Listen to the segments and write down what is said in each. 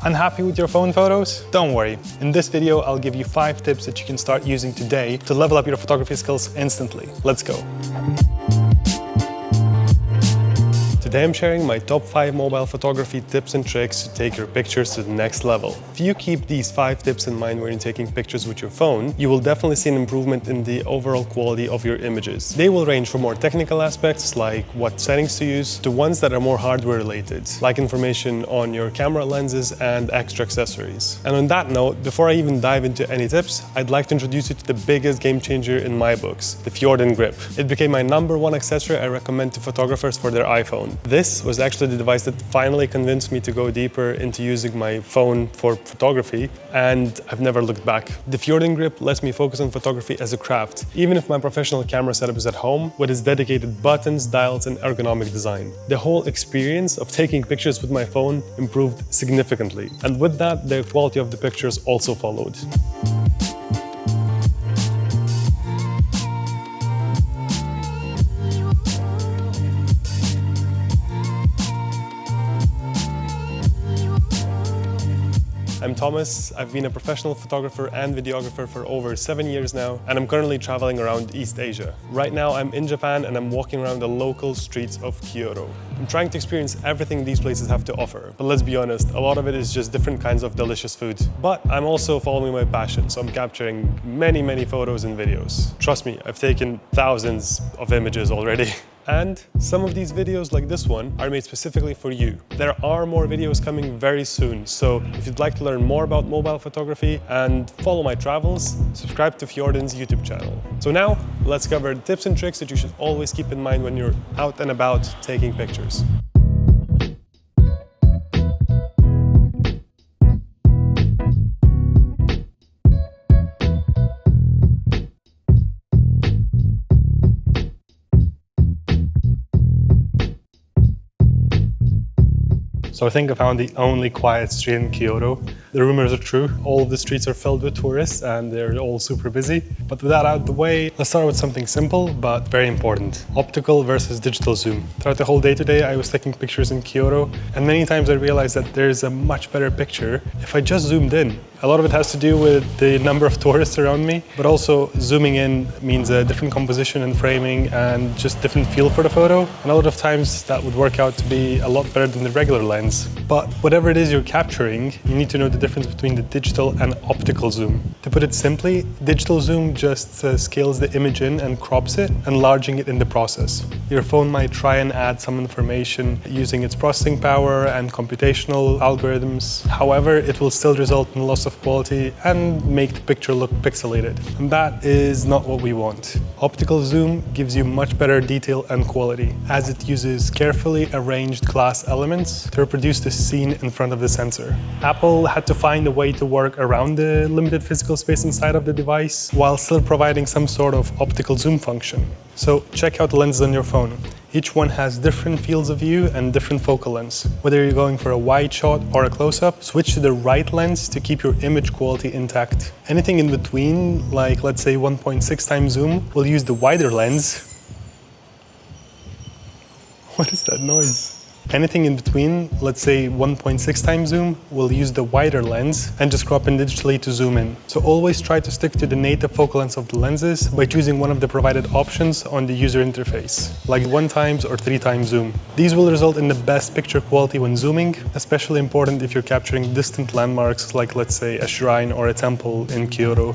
Unhappy with your phone photos? Don't worry. In this video, I'll give you 5 tips that you can start using today to level up your photography skills instantly. Let's go. Today I'm sharing my top 5 mobile photography tips and tricks to take your pictures to the next level. If you keep these 5 tips in mind when you're taking pictures with your phone, you will definitely see an improvement in the overall quality of your images. They will range from more technical aspects like what settings to use to ones that are more hardware related, like information on your camera lenses and extra accessories. And on that note, before I even dive into any tips, I'd like to introduce you to the biggest game changer in my books, the Fjorden Grip. It became my #1 accessory I recommend to photographers for their iPhone. This was actually the device that finally convinced me to go deeper into using my phone for photography, and I've never looked back. The Fjorden Grip lets me focus on photography as a craft, even if my professional camera setup is at home, with its dedicated buttons, dials, and ergonomic design. The whole experience of taking pictures with my phone improved significantly, and with that, the quality of the pictures also followed. I'm Thomas. I've been a professional photographer and videographer for over 7 years now, and I'm currently traveling around East Asia. Right now, I'm in Japan and I'm walking around the local streets of Kyoto. I'm trying to experience everything these places have to offer, but let's be honest, a lot of it is just different kinds of delicious food. But I'm also following my passion, so I'm capturing many photos and videos. Trust me, I've taken thousands of images already. And some of these videos, like this one, are made specifically for you. There are more videos coming very soon, so if you'd like to learn more about mobile photography and follow my travels, subscribe to Fjorden's YouTube channel. So now, let's cover the tips and tricks that you should always keep in mind when you're out and about taking pictures. So I think I found the only quiet street in Kyoto. The rumors are true. All of the streets are filled with tourists and they're all super busy. But with that out of the way, let's start with something simple but very important. Optical versus digital zoom. Throughout the whole day today, I was taking pictures in Kyoto, and many times I realized that there's a much better picture if I just zoomed in. A lot of it has to do with the number of tourists around me, but also zooming in means a different composition and framing and just different feel for the photo. And a lot of times that would work out to be a lot better than the regular lens. But whatever it is you're capturing, you need to know the difference between the digital and optical zoom. To put it simply, digital zoom just scales the image in and crops it, enlarging it in the process. Your phone might try and add some information using its processing power and computational algorithms. However, it will still result in loss of quality and make the picture look pixelated. And that is not what we want. Optical zoom gives you much better detail and quality, as it uses carefully arranged glass elements to reproduce the scene in front of the sensor. Apple had to find a way to work around the limited physical space inside of the device while still providing some sort of optical zoom function. So check out the lenses on your phone. Each one has different fields of view and different focal lengths. Whether you're going for a wide shot or a close-up, switch to the right lens to keep your image quality intact. Anything in between, like let's say 1.6x zoom, will use the wider lens. What is that noise? Anything in between, let's say 1.6x zoom, will use the wider lens and just crop in digitally to zoom in. So always try to stick to the native focal lengths of the lenses by choosing one of the provided options on the user interface, like 1x or 3x zoom. These will result in the best picture quality when zooming, especially important if you're capturing distant landmarks like let's say a shrine or a temple in Kyoto.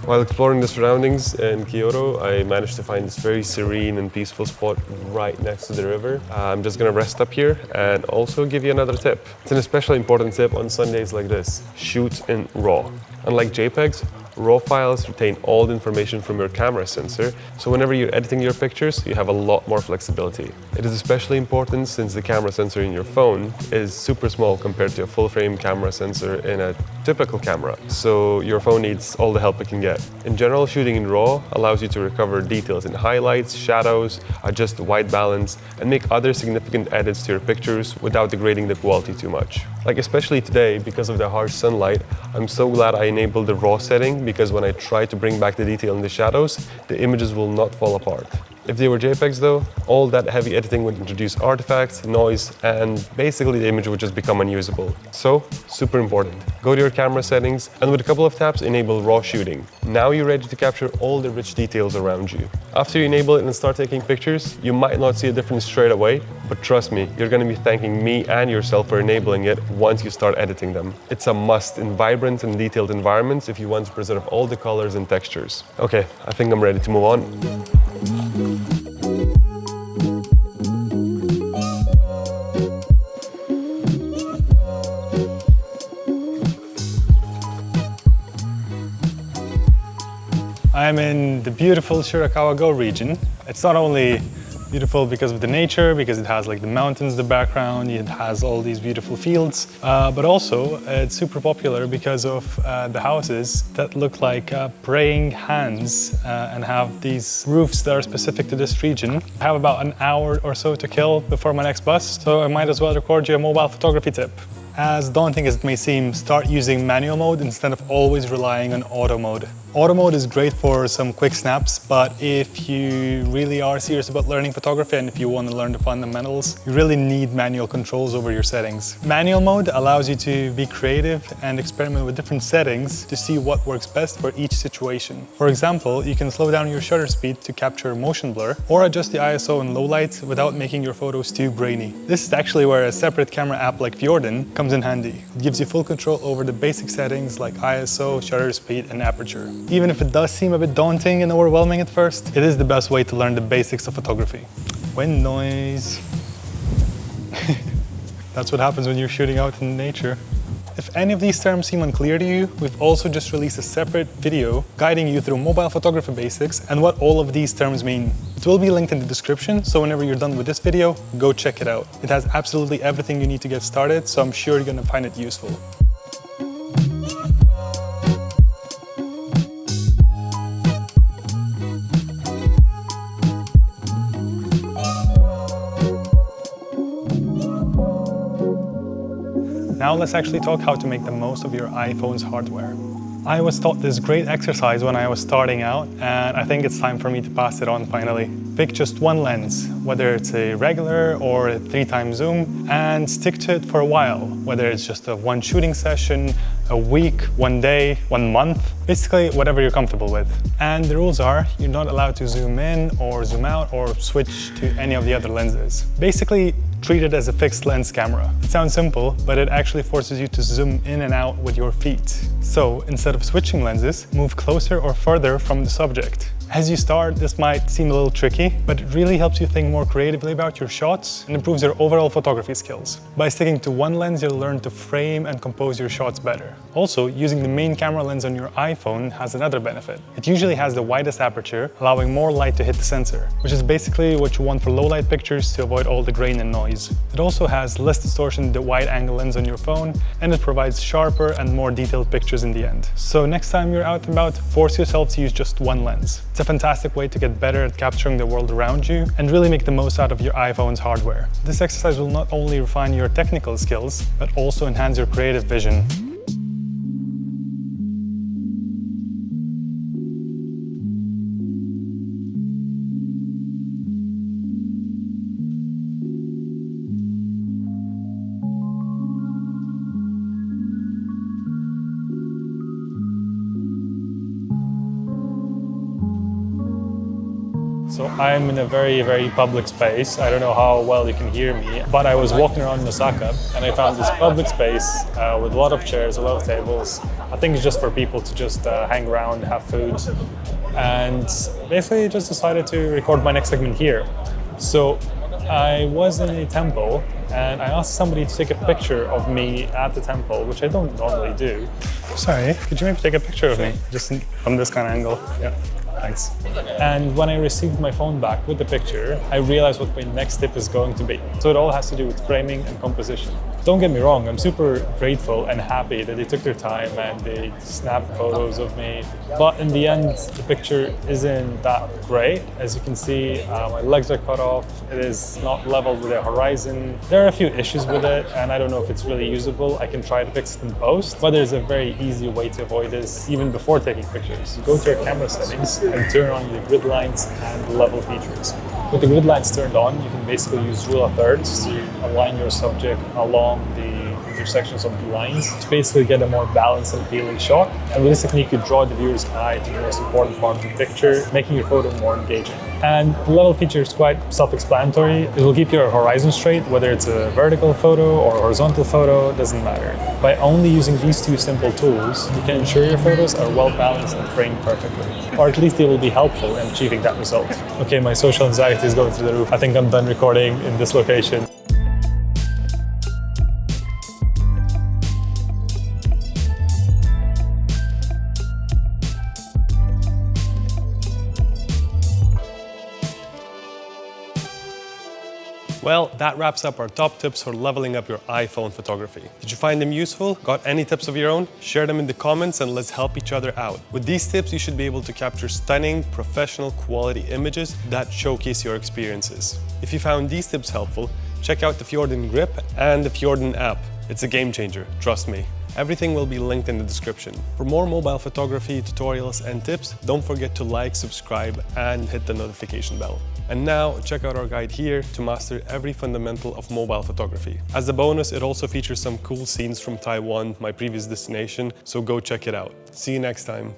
While exploring the surroundings in Kyoto, I managed to find this very serene and peaceful spot right next to the river. I'm just gonna rest up here and also give you another tip. It's an especially important tip on Sundays like this. Shoot in RAW. Unlike JPEGs, RAW files retain all the information from your camera sensor, so whenever you're editing your pictures, you have a lot more flexibility. It is especially important since the camera sensor in your phone is super small compared to a full-frame camera sensor in a typical camera, so your phone needs all the help it can get. In general, shooting in RAW allows you to recover details in highlights, shadows, adjust white balance, and make other significant edits to your pictures without degrading the quality too much. Like especially today, because of the harsh sunlight, I'm so glad I enabled the RAW setting, because when I try to bring back the detail in the shadows, the images will not fall apart. If they were JPEGs though, all that heavy editing would introduce artifacts, noise, and basically the image would just become unusable. So, super important. Go to your camera settings and with a couple of taps enable raw shooting. Now you're ready to capture all the rich details around you. After you enable it and start taking pictures, you might not see a difference straight away, but trust me, you're going to be thanking me and yourself for enabling it once you start editing them. It's a must in vibrant and detailed environments if you want to preserve all the colors and textures. Okay, I think I'm ready to move on. I'm in the beautiful Shirakawa-go region. It's not only beautiful because of the nature, because it has like the mountains in the background, it has all these beautiful fields, but also it's super popular because of the houses that look like praying hands and have these roofs that are specific to this region. I have about an hour or so to kill before my next bus, so I might as well record you a mobile photography tip. As daunting as it may seem, start using manual mode instead of always relying on auto mode. Auto mode is great for some quick snaps, but if you really are serious about learning photography and if you want to learn the fundamentals, you really need manual controls over your settings. Manual mode allows you to be creative and experiment with different settings to see what works best for each situation. For example, you can slow down your shutter speed to capture motion blur or adjust the ISO in low light without making your photos too grainy. This is actually where a separate camera app like Fjorden comes in handy. It gives you full control over the basic settings like ISO, shutter speed, and aperture. Even if it does seem a bit daunting and overwhelming at first, it is the best way to learn the basics of photography. Wind noise. That's what happens when you're shooting out in nature. If any of these terms seem unclear to you, we've also just released a separate video guiding you through mobile photography basics and what all of these terms mean. It will be linked in the description, so whenever you're done with this video, go check it out. It has absolutely everything you need to get started, so I'm sure you're going to find it useful. Now let's actually talk how to make the most of your iPhone's hardware. I was taught this great exercise when I was starting out, and I think it's time for me to pass it on finally. Pick just one lens, whether it's a regular or a 3x zoom, and stick to it for a while, whether it's just a one shooting session, a week, 1 day, 1 month, basically whatever you're comfortable with. And the rules are, you're not allowed to zoom in or zoom out or switch to any of the other lenses. Basically, treat it as a fixed lens camera. It sounds simple, but it actually forces you to zoom in and out with your feet. So instead of switching lenses, move closer or further from the subject. As you start, this might seem a little tricky, but it really helps you think more creatively about your shots and improves your overall photography skills. By sticking to one lens, you'll learn to frame and compose your shots better. Also, using the main camera lens on your iPhone has another benefit. It usually has the widest aperture, allowing more light to hit the sensor, which is basically what you want for low-light pictures to avoid all the grain and noise. It also has less distortion than the wide-angle lens on your phone, and it provides sharper and more detailed pictures in the end. So next time you're out and about, force yourself to use just one lens. It's a fantastic way to get better at capturing the world around you and really make the most out of your iPhone's hardware. This exercise will not only refine your technical skills, but also enhance your creative vision. So I'm in a very public space. I don't know how well you can hear me, but I was walking around in Osaka and I found this public space with a lot of chairs, a lot of tables. I think it's just for people to just hang around, have food, and basically just decided to record my next segment here. So I was in a temple and I asked somebody to take a picture of me at the temple, which I don't normally do. Sorry, could you maybe take a picture of me just from this kind of angle? Yeah. Thanks. And when I received my phone back with the picture, I realized what my next tip is going to be. So it all has to do with framing and composition. Don't get me wrong, I'm super grateful and happy that they took their time and they snapped photos of me. But in the end, the picture isn't that great. As you can see, my legs are cut off. It is not level with the horizon. There are a few issues with it, and I don't know if it's really usable. I can try to fix it in post, but there's a very easy way to avoid this even before taking pictures. You go to your camera settings and turn on the grid lines and the level features. With the grid lines turned on, you can basically use rule of thirds to align your subject along the intersections of the lines to basically get a more balanced and appealing shot. And with this technique, you draw the viewer's eye to the most important part of the picture, making your photo more engaging. And the level feature is quite self-explanatory. It will keep your horizon straight, whether it's a vertical photo or a horizontal photo, doesn't matter. By only using these two simple tools, you can ensure your photos are well balanced and framed perfectly. Or at least they will be helpful in achieving that result. Okay, my social anxiety is going through the roof. I think I'm done recording in this location. Well, that wraps up our top tips for leveling up your iPhone photography. Did you find them useful? Got any tips of your own? Share them in the comments and let's help each other out. With these tips, you should be able to capture stunning, professional quality images that showcase your experiences. If you found these tips helpful, check out the Fjorden Grip and the Fjorden App. It's a game changer, trust me. Everything will be linked in the description. For more mobile photography tutorials and tips, don't forget to like, subscribe, and hit the notification bell. And now, check out our guide here to master every fundamental of mobile photography. As a bonus, it also features some cool scenes from Taiwan, my previous destination, so go check it out. See you next time.